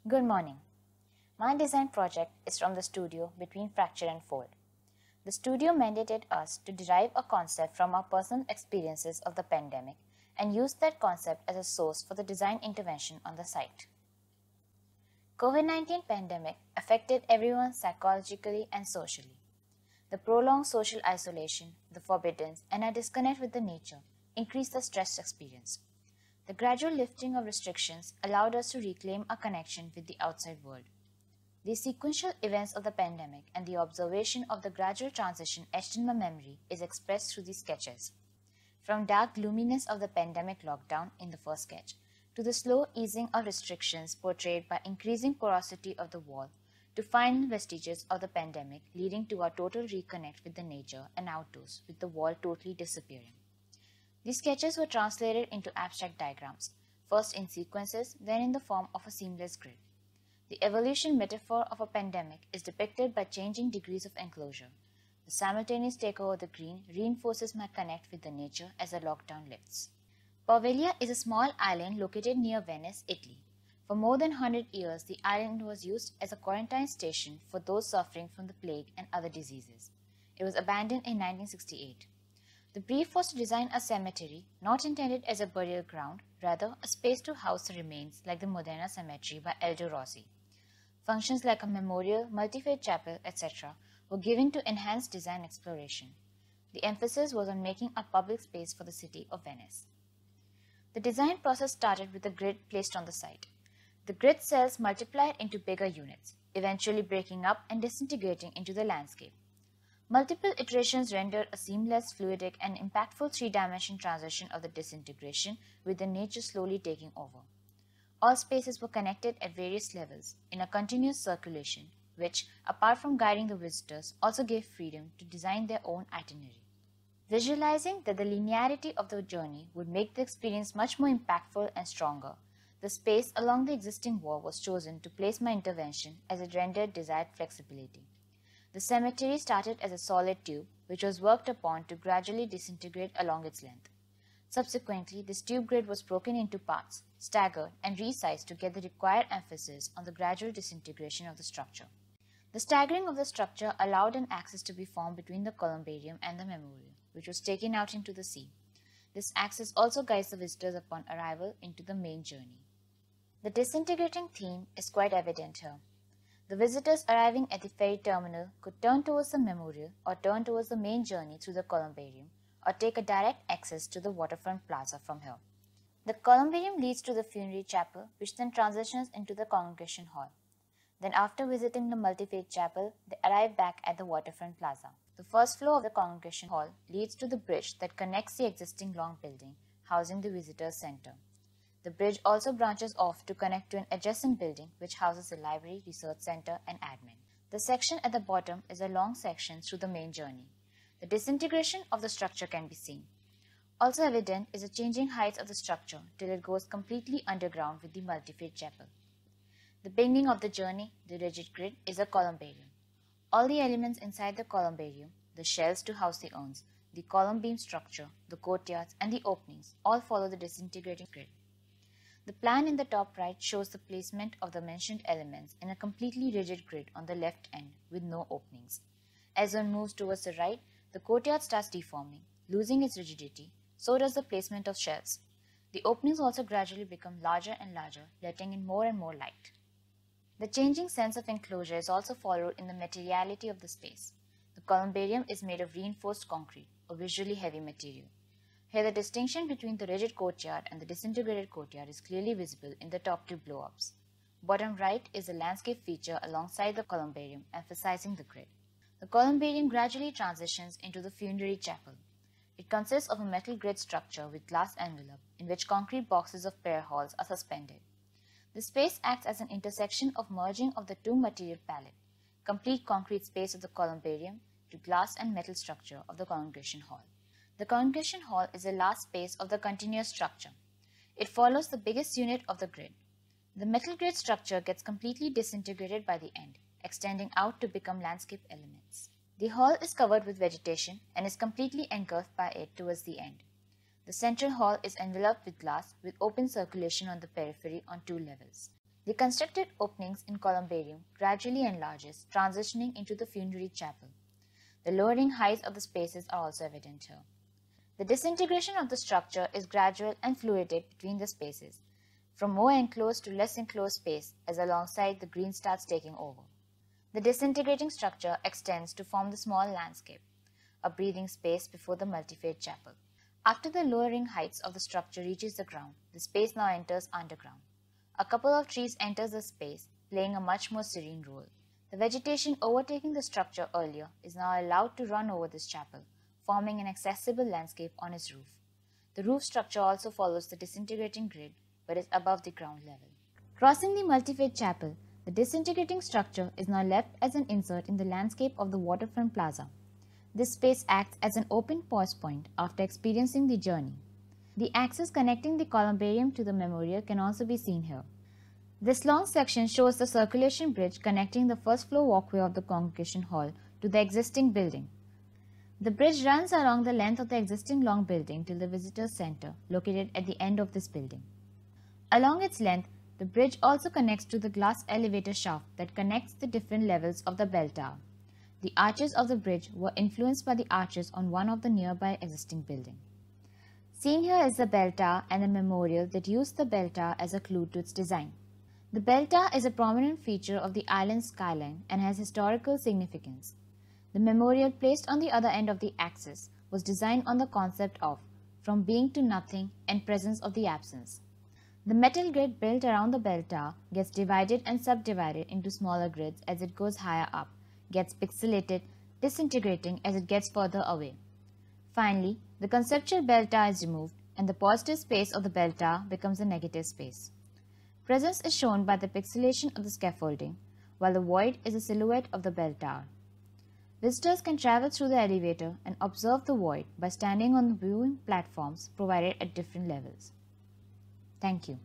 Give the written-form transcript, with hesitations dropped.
Good morning. My design project is from the studio Between Fracture and Fold. The studio mandated us to derive a concept from our personal experiences of the pandemic and use that concept as a source for the design intervention on the site. COVID-19 pandemic affected everyone psychologically and socially. The prolonged social isolation, the forbiddance, and a disconnect with the nature increased the stress experience. The gradual lifting of restrictions allowed us to reclaim a connection with the outside world. The sequential events of the pandemic and the observation of the gradual transition etched in my memory is expressed through these sketches. From dark gloominess of the pandemic lockdown in the first sketch, to the slow easing of restrictions portrayed by increasing porosity of the wall, to final vestiges of the pandemic leading to a total reconnect with the nature and outdoors with the wall totally disappearing. These sketches were translated into abstract diagrams, first in sequences, then in the form of a seamless grid. The evolution metaphor of a pandemic is depicted by changing degrees of enclosure. The simultaneous takeover of the green reinforces my connect with the nature as the lockdown lifts. Poveglia is a small island located near Venice, Italy. For more than 100 years, the island was used as a quarantine station for those suffering from the plague and other diseases. It was abandoned in 1968. The brief was to design a cemetery, not intended as a burial ground, rather a space to house the remains like the Modena Cemetery by Aldo Rossi. Functions like a memorial, multi-faith chapel, etc. were given to enhance design exploration. The emphasis was on making a public space for the city of Venice. The design process started with a grid placed on the site. The grid cells multiplied into bigger units, eventually breaking up and disintegrating into the landscape. Multiple iterations rendered a seamless, fluidic, and impactful three-dimension transition of the disintegration, with the nature slowly taking over. All spaces were connected at various levels in a continuous circulation, which, apart from guiding the visitors, also gave freedom to design their own itinerary. Visualizing that the linearity of the journey would make the experience much more impactful and stronger, the space along the existing wall was chosen to place my intervention as it rendered desired flexibility. The cemetery started as a solid tube, which was worked upon to gradually disintegrate along its length. Subsequently, this tube grid was broken into parts, staggered, and resized to get the required emphasis on the gradual disintegration of the structure. The staggering of the structure allowed an axis to be formed between the columbarium and the memorial, which was taken out into the sea. This axis also guides the visitors upon arrival into the main journey. The disintegrating theme is quite evident here. The visitors arriving at the ferry terminal could turn towards the memorial or turn towards the main journey through the columbarium or take a direct access to the waterfront plaza from here. The columbarium leads to the funerary chapel, which then transitions into the congregation hall. Then after visiting the multi-faith chapel, they arrive back at the waterfront plaza. The first floor of the congregation hall leads to the bridge that connects the existing long building, housing the visitors center. The bridge also branches off to connect to an adjacent building which houses the library, research center, and admin. The section at the bottom is a long section through the main journey. The disintegration of the structure can be seen. Also evident is the changing heights of the structure till it goes completely underground with the multi-faith chapel. The beginning of the journey, the rigid grid, is a columbarium. All the elements inside the columbarium, the shells to house the urns, the column beam structure, the courtyards, and the openings all follow the disintegrating grid. The plan in the top right shows the placement of the mentioned elements in a completely rigid grid on the left end with no openings. As one moves towards the right, the courtyard starts deforming, losing its rigidity, so does the placement of shells. The openings also gradually become larger and larger, letting in more and more light. The changing sense of enclosure is also followed in the materiality of the space. The columbarium is made of reinforced concrete, a visually heavy material. Here the distinction between the rigid courtyard and the disintegrated courtyard is clearly visible in the top two blow-ups. Bottom right is the landscape feature alongside the columbarium, emphasizing the grid. The columbarium gradually transitions into the funerary chapel. It consists of a metal grid structure with glass envelope in which concrete boxes of prayer halls are suspended. The space acts as an intersection of merging of the two material palette, complete concrete space of the columbarium to glass and metal structure of the congregation hall. The congregation hall is the last space of the continuous structure. It follows the biggest unit of the grid. The metal grid structure gets completely disintegrated by the end, extending out to become landscape elements. The hall is covered with vegetation and is completely engulfed by it towards the end. The central hall is enveloped with glass with open circulation on the periphery on two levels. The constructed openings in columbarium gradually enlarges, transitioning into the funerary chapel. The lowering heights of the spaces are also evident here. The disintegration of the structure is gradual and fluidic between the spaces, from more enclosed to less enclosed space as alongside the green starts taking over. The disintegrating structure extends to form the small landscape, a breathing space before the multi-faith chapel. After the lowering heights of the structure reaches the ground, the space now enters underground. A couple of trees enters the space, playing a much more serene role. The vegetation overtaking the structure earlier is now allowed to run over this chapel, forming an accessible landscape on its roof. The roof structure also follows the disintegrating grid, but is above the ground level. Crossing the multi-faith chapel, the disintegrating structure is now left as an insert in the landscape of the waterfront plaza. This space acts as an open pause point after experiencing the journey. The axis connecting the columbarium to the memorial can also be seen here. This long section shows the circulation bridge connecting the first floor walkway of the congregation hall to the existing building. The bridge runs along the length of the existing long building till the visitors center, located at the end of this building. Along its length, the bridge also connects to the glass elevator shaft that connects the different levels of the bell tower. The arches of the bridge were influenced by the arches on one of the nearby existing buildings. Seen here is the bell tower and the memorial that used the bell tower as a clue to its design. The bell tower is a prominent feature of the island's skyline and has historical significance. The memorial placed on the other end of the axis was designed on the concept of from being to nothing and presence of the absence. The metal grid built around the bell tower gets divided and subdivided into smaller grids as it goes higher up, gets pixelated, disintegrating as it gets further away. Finally, the conceptual bell tower is removed and the positive space of the bell tower becomes a negative space. Presence is shown by the pixelation of the scaffolding, while the void is a silhouette of the bell tower. Visitors can travel through the elevator and observe the void by standing on the viewing platforms provided at different levels. Thank you.